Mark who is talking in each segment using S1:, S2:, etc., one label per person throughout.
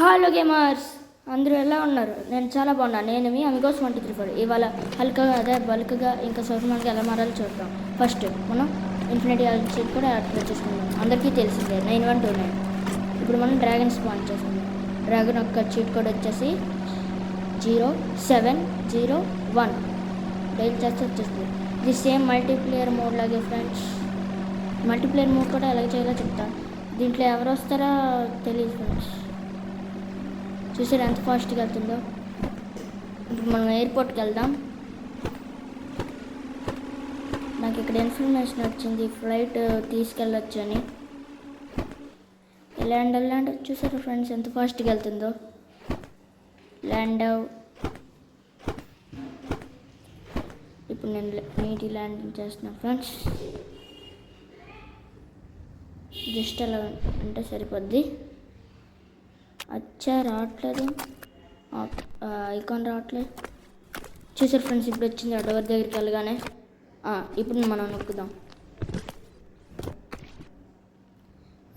S1: Hello gamers, అందరూ ఎలా ఉన్నారు? నేను చాలా బాగున్నాను. నేను మీ అమిగోస్ 134. ఇవాళ హల్కగా అదే బల్క్గా ఇంకా సౌకర్యంగా ఎలా మారాలో చూద్దాం. ఫస్ట్ మనం ఇన్ఫినిటీ షీట్ కూడా అప్లై చేసుకుందాం. అందరికీ తెలిసిందే 9129. ఇప్పుడు మనం డ్రాగన్ స్పాన్ చేసుకుందాం. డ్రాగన్ యొక్క చీట్ కోడ్ వచ్చేసి 0701. డైల్ చేస్తే వచ్చేస్తుంది. ఇది సేమ్ మల్టీప్లేయర్ మోడ్ లాగే ఫ్రెండ్స్. మల్టీప్లేయర్ మోడ్ కూడా ఎలా చేయాలో చెప్తాను. దీంట్లో ఎవరు వస్తారో తెలియదు ఫ్రెండ్స్. చూసారు ఎంత ఫాస్ట్గా వెళ్తుందో. ఇప్పుడు మనం ఎయిర్పోర్ట్కి వెళ్దాం. నాకు ఇక్కడ ఇన్ఫర్మేషన్ వచ్చింది ఫ్లైట్ తీసుకెళ్ళొచ్చు అని. ల్యాండ్ చూసారు ఫ్రెండ్స్ ఎంత ఫాస్ట్గా వెళ్తుందో. ల్యాండ్ ఇప్పుడు నేను నీటి ల్యాండింగ్ చేస్తున్నాను ఫ్రెండ్స్. జస్ట్ అలా అంటే సరిపోద్ది. అచ్చా రావట్లేదు, ఐకాన్ రావట్లేదు. చూసారు ఫ్రెండ్స్ ఇప్పుడు వచ్చింది. డోర్ దగ్గరికి వెళ్ళగానే ఇప్పుడు మనం నొక్కుదాం.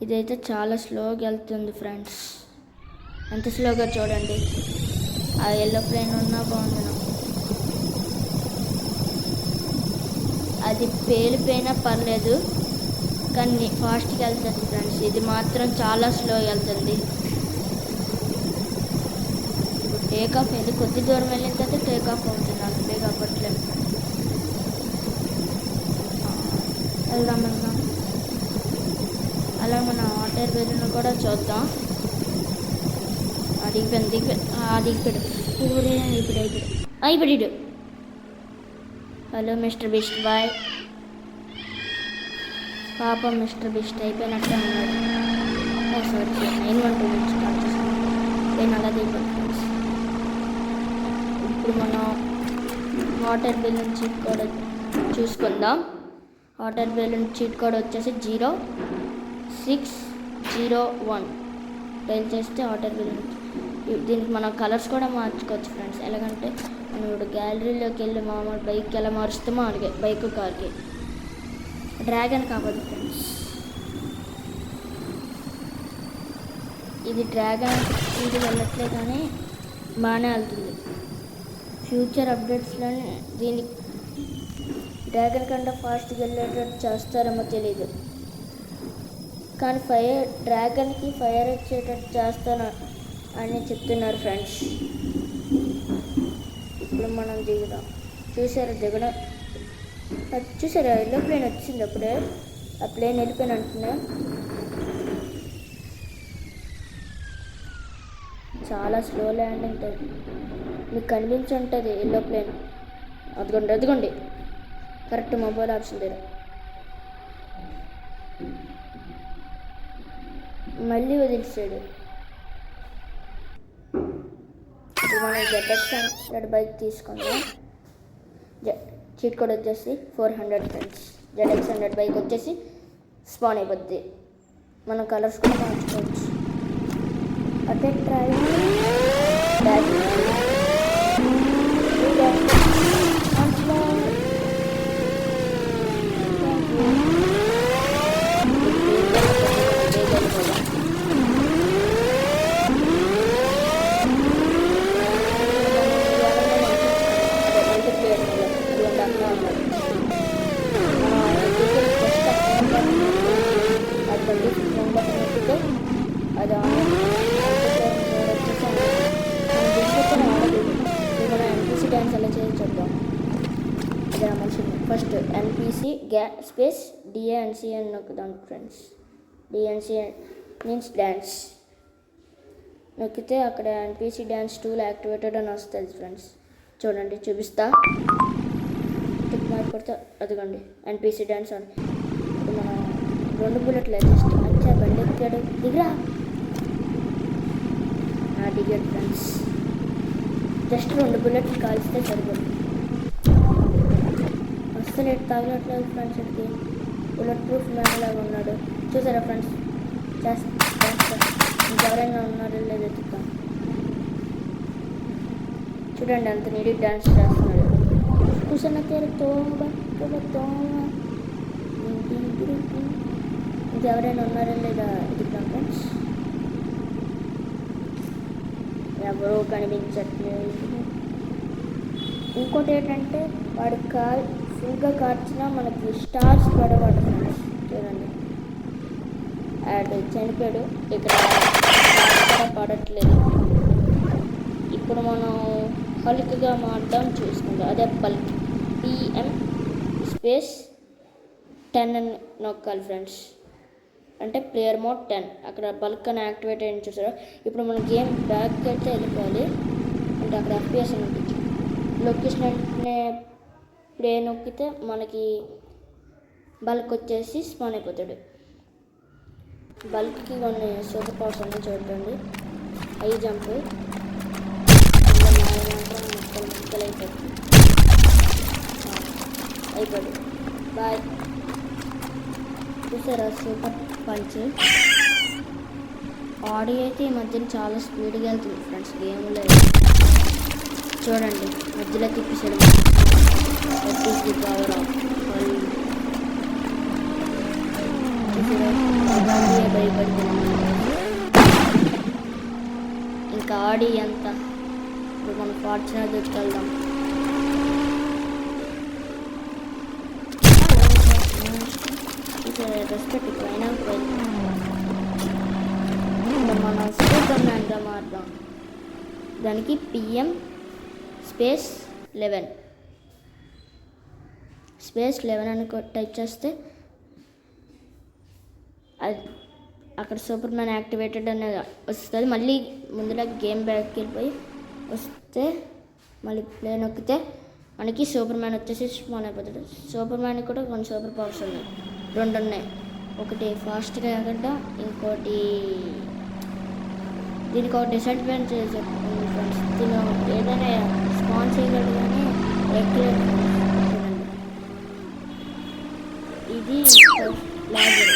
S1: ఇదైతే చాలా స్లోగా వెళ్తుంది ఫ్రెండ్స్. ఎంత స్లోగా చూడండి. ఆ ఎల్లో ప్లేన్ ఉన్నా బాగుంది. అది పేలిపోయినా పర్లేదు కానీ ఫాస్ట్గా వెళ్తుంది ఫ్రెండ్స్. ఇది మాత్రం చాలా స్లోగా వెళ్తుంది. టేక్ ఆఫ్ అయింది. కొద్ది దూరం వెళ్ళిన తర్వాత టేక్ ఆఫ్ అవుతుంది. అంతే కాబట్టి వెళ్దాం. అలా మన వాటర్ బెలూన్ కూడా చూద్దాం. దిగిపోయాడు. ఇప్పుడు హలో మిస్టర్ బిస్ట్ బాయ్. పాపం మిస్టర్ బిస్ట్ అయిపోయినట్టే ఉన్నాడు. సారీ 9129 స్టార్ట్ చేస్తాను. నేను అలా దిగిపోయాను ఫ్రెండ్స్. ఇప్పుడు మనం వాటర్ బెలూన్ చీట్ కోడ్ చూసుకుందాం. వాటర్ బెలూన్ చీట్ కోడ్ వచ్చేసి 0601. డైల్ చేస్తే వాటర్ బెలూన్. దీనికి మనం కలర్స్ కూడా మార్చుకోవచ్చు ఫ్రెండ్స్. ఎలాగంటే మనం ఇప్పుడు గ్యాలరీలోకి వెళ్ళి మామూలు బైక్ ఎలా మారుస్తామో అలాగే బైక్ కార్కి. డ్రాగన్ కావాలి ఫ్రెండ్స్. ఇది డ్రాగన్ ఇది వెళ్ళట్లే కానీ బాగానే వెళ్తుంది. ఫ్యూచర్ అప్డేట్స్లోనే దీనికి డ్రాగన్ కంటే ఫాస్ట్గా వెళ్ళేటట్టు చేస్తారేమో తెలీదు కానీ డ్రాగన్కి ఫైర్ వచ్చేటట్టు చేస్తాను అని చెప్తున్నారు ఫ్రెండ్స్. ఇప్పుడు మనం దిగుదాం. దిగడం చూసారా ఎల్లో ప్లేన్ వచ్చింది. అప్పుడే ఆ ప్లేన్ వెళ్ళిపోయిన అంటున్నా. చాలా స్లో ల్యాండింగ్ టైం. మీకు కనిపించి ఉంటుంది ఎల్లో ప్లేన్. అదిగోండి కరెక్ట్ మొబైల్ ఆప్షన్ దగ్గర. మళ్ళీ వదిలిసాడు. ఇప్పుడు మనం ZX100 బైక్ తీసుకుందాం. చీట్ కోడ్ వచ్చేసి 400 ఫ్రెండ్స్. ZX100 బైక్ వచ్చేసి స్పాన్ అయిపోద్ది. మనం కలర్స్ కూడా మార్చుకోవచ్చు. అదే ట్రై అది మనం NPC డ్యాన్స్ ఎలా చేసి చూద్దాం. అదే మంచిది. ఫస్ట్ NPC స్పేస్ DANC అని నొక్కుదాం ఫ్రెండ్స్. DANC మీన్స్ డ్యాన్స్ నొక్కితే అక్కడ NPC డ్యాన్స్ టూల్ యాక్టివేటెడ్ అని వస్తుంది ఫ్రెండ్స్. చూడండి చూపిస్తా. టిక్ మార్క్ కొడితే అదిగోండి NPC డ్యాన్స్ అని. ఇప్పుడు మనం 2 బుల్లెట్లు వేసేస్తాం. అచ్చా బండి ఎక్కాడు. దిగరా. దిగాడు ఫ్రెండ్స్. జస్ట్ 2 బుల్లెట్లు కాల్స్తే సరిపోతుంది. అస్సలు ఎటు తగలట్లేదు ఫ్రెండ్స్. ఇక్కడికి బుల్లెట్ ప్రూఫ్ మ్యాన్ లాగా ఉన్నాడు. చూసారా ఫ్రెండ్స్. ఇంకెవరైనా ఉన్నారో లేదో ఎత్తుతాం. చూడండి అంత నీటికి డ్యాన్స్ చేస్తున్నాడు. కూర్చున్న ఇంకెవరైనా ఉన్నారో లేదా ఎత్తుతాం ఫ్రెండ్స్. ఎవరో కనిపించట్లేదు. ఇంకోటి ఏంటంటే వాడు ఫుల్గా కార్చినా మనకి స్టార్స్ పడవాడు ఫ్రెండ్స్. చూడండి ఆడు చనిపోయాడు, ఇక్కడ స్టార్స్ కూడా పడట్లేదు. ఇప్పుడు మనం హల్క్గా మారడం చూసుకుందాం. అదే బల్క్ PM స్పేస్ 10 అని నొక్కాలి ఫ్రెండ్స్. అంటే ప్లేయర్ మోడ్ 10. అక్కడ బల్క్ అని యాక్టివేట్ అయ్యి చూసారు. ఇప్పుడు మన గేమ్ బ్యాక్ అయితే వెళ్ళిపోవాలి. అంటే అక్కడ FPS అని ఉంటుంది. లొకేషన్ అంటే ప్లే నొక్కితే మనకి బల్క్ వచ్చేసి స్పాన్ అయిపోతాడు. బల్క్కి కొన్ని సూపర్ పవర్స్ అన్నీ చూడండి. హై జంప్, ముక్కలు అయిపోతుంది. అయిపోయాడు. బాయ్. చూసారా సూపర్ పంచ్. ఆడియో అయితే ఈ మధ్యన చాలా స్పీడ్గా వెళ్తుంది ఫ్రెండ్స్ గేమ్లో. చూడండి మధ్యలో తిప్పేసాడు. పవర్ ఆఫ్ భయపడుతుంది. ఇంకా ఆడి ఎంత. ఇప్పుడు మనం ఫార్చునర్ తెచ్చుకెళ్దాం. రెస్పెక్ట్ పైన మన సూపర్ మ్యాన్గా మారుదాం. దానికి PM స్పేస్ 11 అని టైప్ చేస్తే అది అక్కడ సూపర్ మ్యాన్ యాక్టివేటెడ్ అనేది వస్తుంది. మళ్ళీ ముందులా గేమ్ బ్యాక్కి వెళ్ళిపోయి వస్తే మళ్ళీ ప్లే నొక్కితే మనకి సూపర్ మ్యాన్ వచ్చేసి స్పాన్ అయిపోతాడు. సూపర్ మ్యాన్కి కూడా కొన్ని సూపర్ పవర్స్ ఉన్నాయి, 2 ఉన్నాయి. ఒకటి ఫాస్ట్గా ఎగరడం, ఇంకోటి దీనికి ఒక డిసడ్వాంటేజ్ చెప్తుంది ఫ్రెండ్స్. దీని ఏదైనా స్పాన్ చేయగలడు కానీ ఎక్కలేదు. ఇది లాగర్.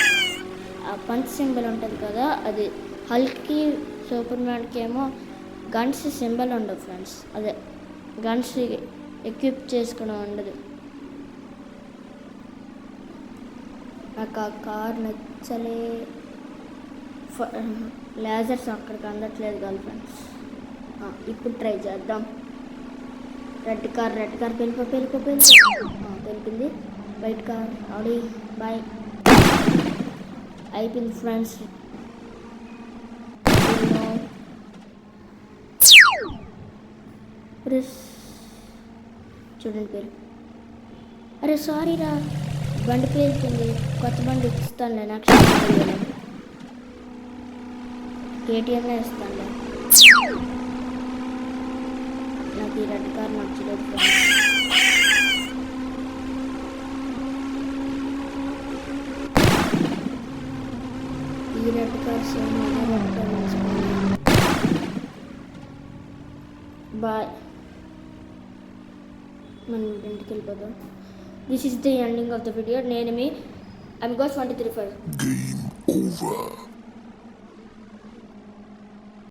S1: ఆ పంచ్ సింబల్ ఉంటుంది కదా, అది హల్క్కి సూపర్ మ్యాన్కి ఏమో గన్స్ సింబల్ ఉండదు ఫ్రెండ్స్. అదే గన్స్ ఎక్విప్ చేసుకోవడం ఉండదు. నాకు ఆ కార్ నచ్చలే. లేజర్స్ అక్కడికి అందట్లేదు కదా ఫ్రెండ్స్. ఇప్పుడు ట్రై చేద్దాం. రెడ్ కార్ తెలిపింది. వైట్ కార్ ఆడి బాయ్ అయిపోయింది ఫ్రెండ్స్. చూడండి పేరు. అరే సారీ రా, బండి పేరుతుంది. కొత్త బండి ఇస్తానులే. నాకు KTMనే ఇస్తానులే. నాకు ఈ రెడ్ కార్ నచ్చలేదు. ఈ red car same red car వేసుకోండి. బాయ్. మనం ఇంటికి వెళ్ళిపోతాం. This is the ending of the video. నేను మీ Amigo 23.